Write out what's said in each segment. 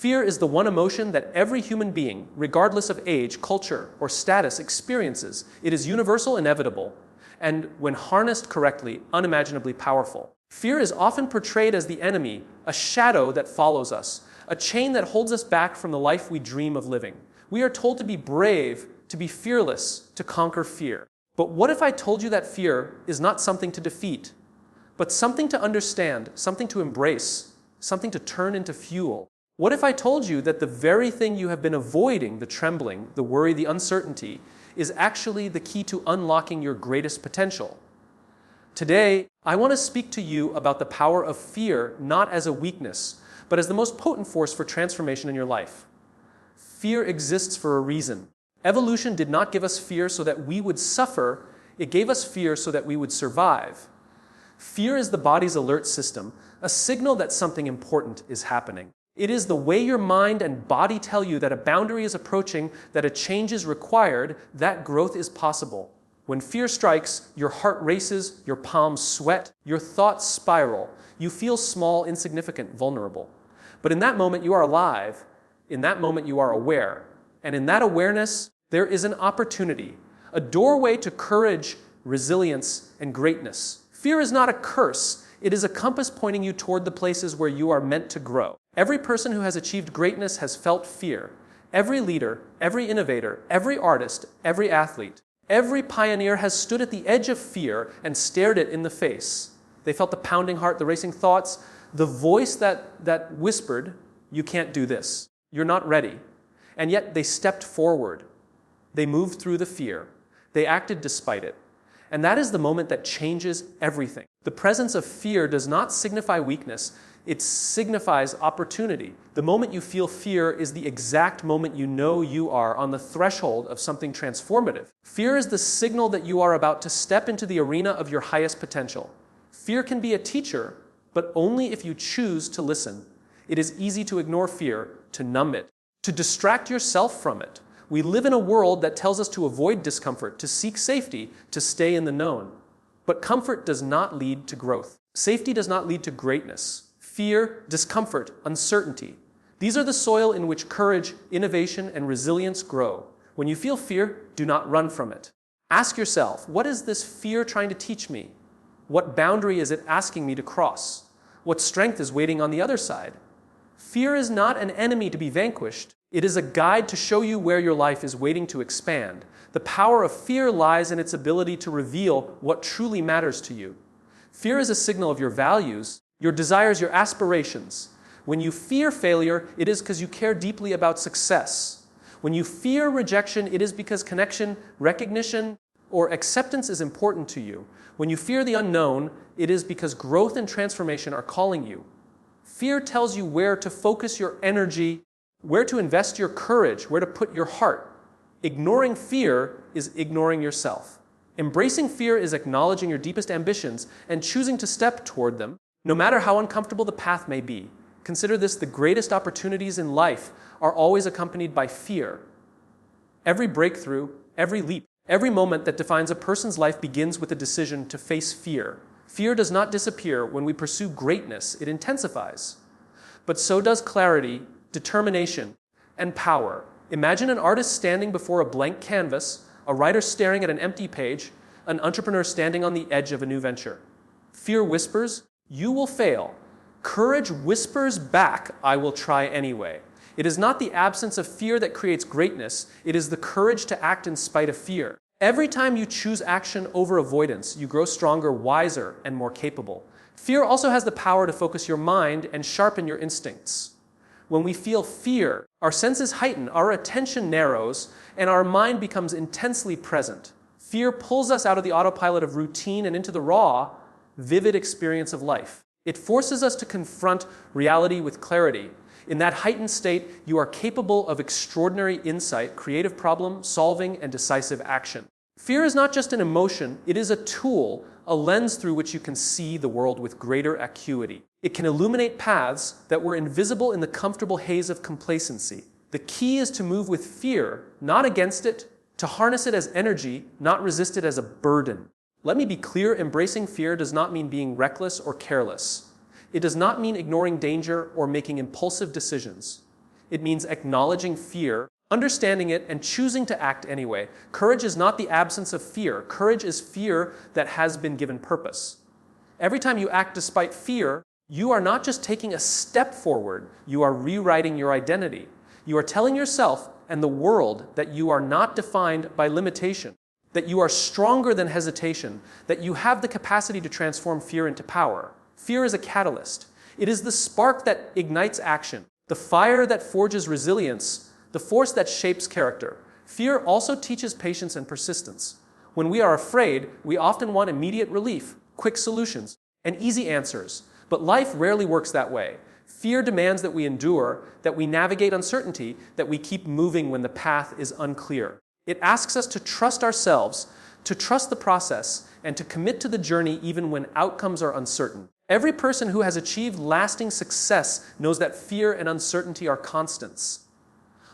Fear is the one emotion that every human being, regardless of age, culture, or status, experiences. It is universal, inevitable, and when harnessed correctly, unimaginably powerful. Fear is often portrayed as the enemy, a shadow that follows us, a chain that holds us back from the life we dream of living. We are told to be brave, to be fearless, to conquer fear. But what if I told you that fear is not something to defeat, but something to understand, something to embrace, something to turn into fuel? What if I told you that the very thing you have been avoiding, the trembling, the worry, the uncertainty, is actually the key to unlocking your greatest potential? Today, I want to speak to you about the power of fear not as a weakness, but as the most potent force for transformation in your life. Fear exists for a reason. Evolution did not give us fear so that we would suffer. It gave us fear so that we would survive. Fear is the body's alert system, a signal that something important is happening. It is the way your mind and body tell you that a boundary is approaching, that a change is required, that growth is possible. When fear strikes, your heart races, your palms sweat, your thoughts spiral. You feel small, insignificant, vulnerable. But in that moment, you are alive. In that moment, you are aware. And in that awareness, there is an opportunity, a doorway to courage, resilience, and greatness. Fear is not a curse. It is a compass pointing you toward the places where you are meant to grow. Every person who has achieved greatness has felt fear. Every leader, every innovator, every artist, every athlete, every pioneer has stood at the edge of fear and stared it in the face. They felt the pounding heart, the racing thoughts, the voice that whispered, "You can't do this. You're not ready." And yet they stepped forward. They moved through the fear. They acted despite it. And that is the moment that changes everything. The presence of fear does not signify weakness. It signifies opportunity. The moment you feel fear is the exact moment you know you are on the threshold of something transformative. Fear is the signal that you are about to step into the arena of your highest potential. Fear can be a teacher, but only if you choose to listen. It is easy to ignore fear, to numb it, to distract yourself from it. We live in a world that tells us to avoid discomfort, to seek safety, to stay in the known. But comfort does not lead to growth. Safety does not lead to greatness. Fear, discomfort, uncertainty. These are the soil in which courage, innovation, and resilience grow. When you feel fear, do not run from it. Ask yourself, what is this fear trying to teach me? What boundary is it asking me to cross? What strength is waiting on the other side? Fear is not an enemy to be vanquished. It is a guide to show you where your life is waiting to expand. The power of fear lies in its ability to reveal what truly matters to you. Fear is a signal of your values, your desires, your aspirations. When you fear failure, it is because you care deeply about success. When you fear rejection, it is because connection, recognition, or acceptance is important to you. When you fear the unknown, it is because growth and transformation are calling you. Fear tells you where to focus your energy, where to invest your courage, where to put your heart. Ignoring fear is ignoring yourself. Embracing fear is acknowledging your deepest ambitions and choosing to step toward them, no matter how uncomfortable the path may be. Consider this: the greatest opportunities in life are always accompanied by fear. Every breakthrough, every leap, every moment that defines a person's life begins with a decision to face fear. Fear does not disappear when we pursue greatness, it intensifies. But so does clarity, determination, and power. Imagine an artist standing before a blank canvas, a writer staring at an empty page, an entrepreneur standing on the edge of a new venture. Fear whispers, "You will fail." Courage whispers back, "I will try anyway." It is not the absence of fear that creates greatness, it is the courage to act in spite of fear. Every time you choose action over avoidance, you grow stronger, wiser, and more capable. Fear also has the power to focus your mind and sharpen your instincts. When we feel fear, our senses heighten, our attention narrows, and our mind becomes intensely present. Fear pulls us out of the autopilot of routine and into the raw, vivid experience of life. It forces us to confront reality with clarity. In that heightened state, you are capable of extraordinary insight, creative problem solving, and decisive action. Fear is not just an emotion, it is a tool, a lens through which you can see the world with greater acuity. It can illuminate paths that were invisible in the comfortable haze of complacency. The key is to move with fear, not against it, to harness it as energy, not resist it as a burden. Let me be clear, embracing fear does not mean being reckless or careless. It does not mean ignoring danger or making impulsive decisions. It means acknowledging fear, understanding it, and choosing to act anyway. Courage is not the absence of fear. Courage is fear that has been given purpose. Every time you act despite fear, you are not just taking a step forward, you are rewriting your identity. You are telling yourself and the world that you are not defined by limitation, that you are stronger than hesitation, that you have the capacity to transform fear into power. Fear is a catalyst. It is the spark that ignites action, the fire that forges resilience, the force that shapes character. Fear also teaches patience and persistence. When we are afraid, we often want immediate relief, quick solutions, and easy answers. But life rarely works that way. Fear demands that we endure, that we navigate uncertainty, that we keep moving when the path is unclear. It asks us to trust ourselves, to trust the process, and to commit to the journey even when outcomes are uncertain. Every person who has achieved lasting success knows that fear and uncertainty are constants.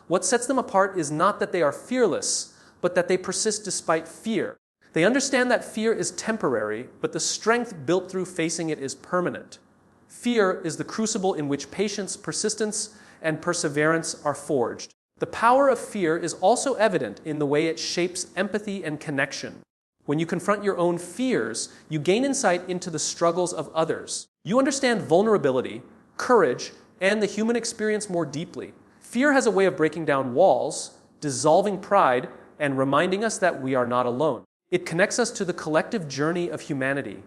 What sets them apart is not that they are fearless, but that they persist despite fear. They understand that fear is temporary, but the strength built through facing it is permanent. Fear is the crucible in which patience, persistence, and perseverance are forged. The power of fear is also evident in the way it shapes empathy and connection. When you confront your own fears, you gain insight into the struggles of others. You understand vulnerability, courage, and the human experience more deeply. Fear has a way of breaking down walls, dissolving pride, and reminding us that we are not alone. It connects us to the collective journey of humanity.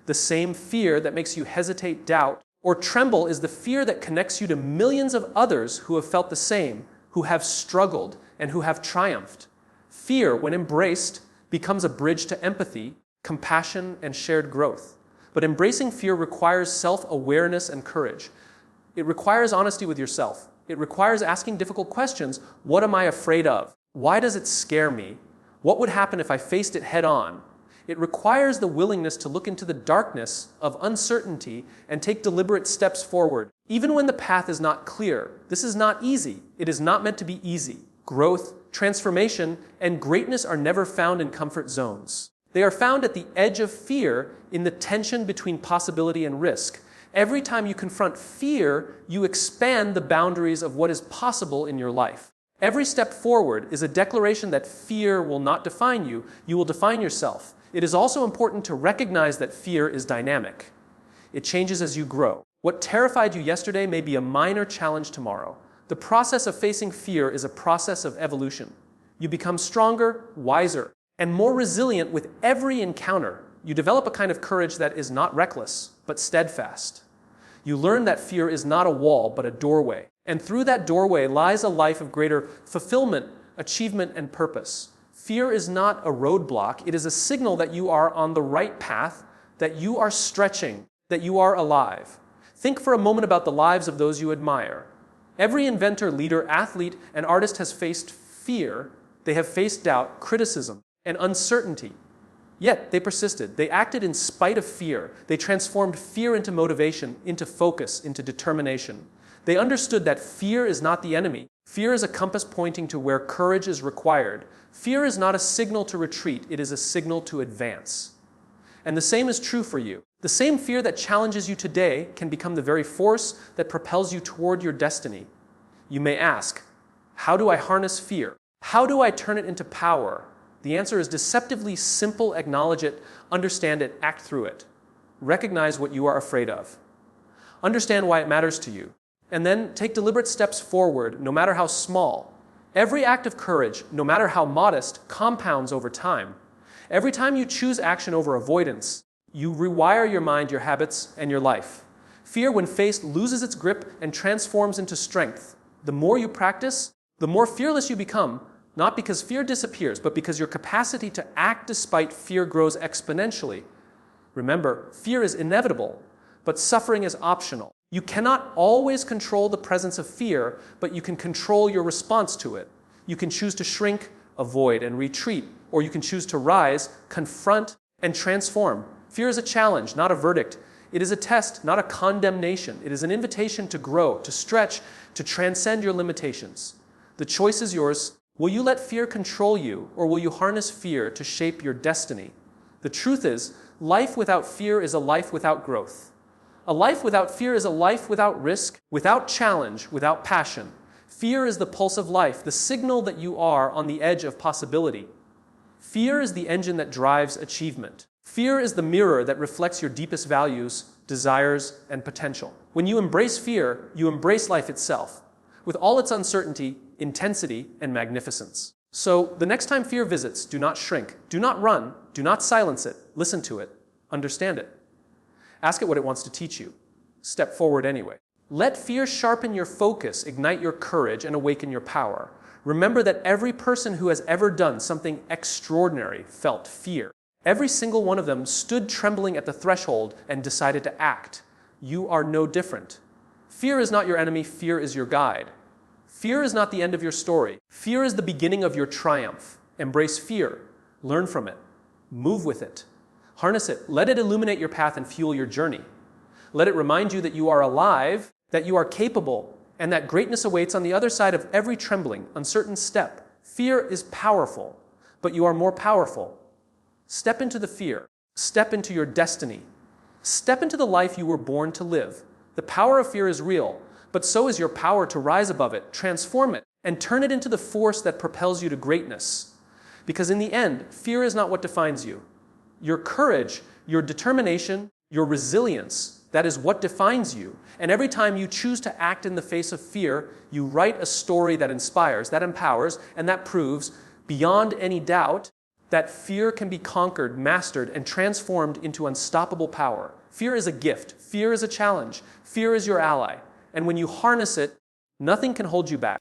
The same fear that makes you hesitate, doubt, or tremble is the fear that connects you to millions of others who have felt the same, who have struggled, and who have triumphed. Fear, when embraced, becomes a bridge to empathy, compassion, and shared growth. But embracing fear requires self-awareness and courage. It requires honesty with yourself. It requires asking difficult questions. What am I afraid of? Why does it scare me? What would happen if I faced it head on? It requires the willingness to look into the darkness of uncertainty and take deliberate steps forward, even when the path is not clear. This is not easy. It is not meant to be easy. Growth, transformation, and greatness are never found in comfort zones. They are found at the edge of fear, in the tension between possibility and risk. Every time you confront fear, you expand the boundaries of what is possible in your life. Every step forward is a declaration that fear will not define you. You will define yourself. It is also important to recognize that fear is dynamic. It changes as you grow. What terrified you yesterday may be a minor challenge tomorrow. The process of facing fear is a process of evolution. You become stronger, wiser, and more resilient with every encounter. You develop a kind of courage that is not reckless, but steadfast. You learn that fear is not a wall, but a doorway. And through that doorway lies a life of greater fulfillment, achievement, and purpose. Fear is not a roadblock. It is a signal that you are on the right path, that you are stretching, that you are alive. Think for a moment about the lives of those you admire. Every inventor, leader, athlete, and artist has faced fear. They have faced doubt, criticism, and uncertainty. Yet they persisted. They acted in spite of fear. They transformed fear into motivation, into focus, into determination. They understood that fear is not the enemy. Fear is a compass pointing to where courage is required. Fear is not a signal to retreat. It is a signal to advance. And the same is true for you. The same fear that challenges you today can become the very force that propels you toward your destiny. You may ask, how do I harness fear? How do I turn it into power? The answer is deceptively simple. Acknowledge it, understand it, act through it. Recognize what you are afraid of. Understand why it matters to you. And then take deliberate steps forward, no matter how small. Every act of courage, no matter how modest, compounds over time. Every time you choose action over avoidance, you rewire your mind, your habits, and your life. Fear, when faced, loses its grip and transforms into strength. The more you practice, the more fearless you become, not because fear disappears, but because your capacity to act despite fear grows exponentially. Remember, fear is inevitable, but suffering is optional. You cannot always control the presence of fear, but you can control your response to it. You can choose to shrink, avoid, and retreat, or you can choose to rise, confront, and transform. Fear is a challenge, not a verdict. It is a test, not a condemnation. It is an invitation to grow, to stretch, to transcend your limitations. The choice is yours. Will you let fear control you, or will you harness fear to shape your destiny? The truth is, life without fear is a life without growth. A life without fear is a life without risk, without challenge, without passion. Fear is the pulse of life, the signal that you are on the edge of possibility. Fear is the engine that drives achievement. Fear is the mirror that reflects your deepest values, desires, and potential. When you embrace fear, you embrace life itself, with all its uncertainty, intensity, and magnificence. So, the next time fear visits, do not shrink, do not run, do not silence it, listen to it, understand it. Ask it what it wants to teach you. Step forward anyway. Let fear sharpen your focus, ignite your courage, and awaken your power. Remember that every person who has ever done something extraordinary felt fear. Every single one of them stood trembling at the threshold and decided to act. You are no different. Fear is not your enemy, fear is your guide. Fear is not the end of your story. Fear is the beginning of your triumph. Embrace fear. Learn from it. Move with it. Harness it. Let it illuminate your path and fuel your journey. Let it remind you that you are alive, that you are capable, and that greatness awaits on the other side of every trembling, uncertain step. Fear is powerful, but you are more powerful. Step into the fear. Step into your destiny. Step into the life you were born to live. The power of fear is real, but so is your power to rise above it, transform it, and turn it into the force that propels you to greatness. Because in the end, fear is not what defines you. Your courage, your determination, your resilience, that is what defines you. And every time you choose to act in the face of fear, you write a story that inspires, that empowers, and that proves, beyond any doubt, that fear can be conquered, mastered, and transformed into unstoppable power. Fear is a gift. Fear is a challenge. Fear is your ally. And when you harness it, nothing can hold you back.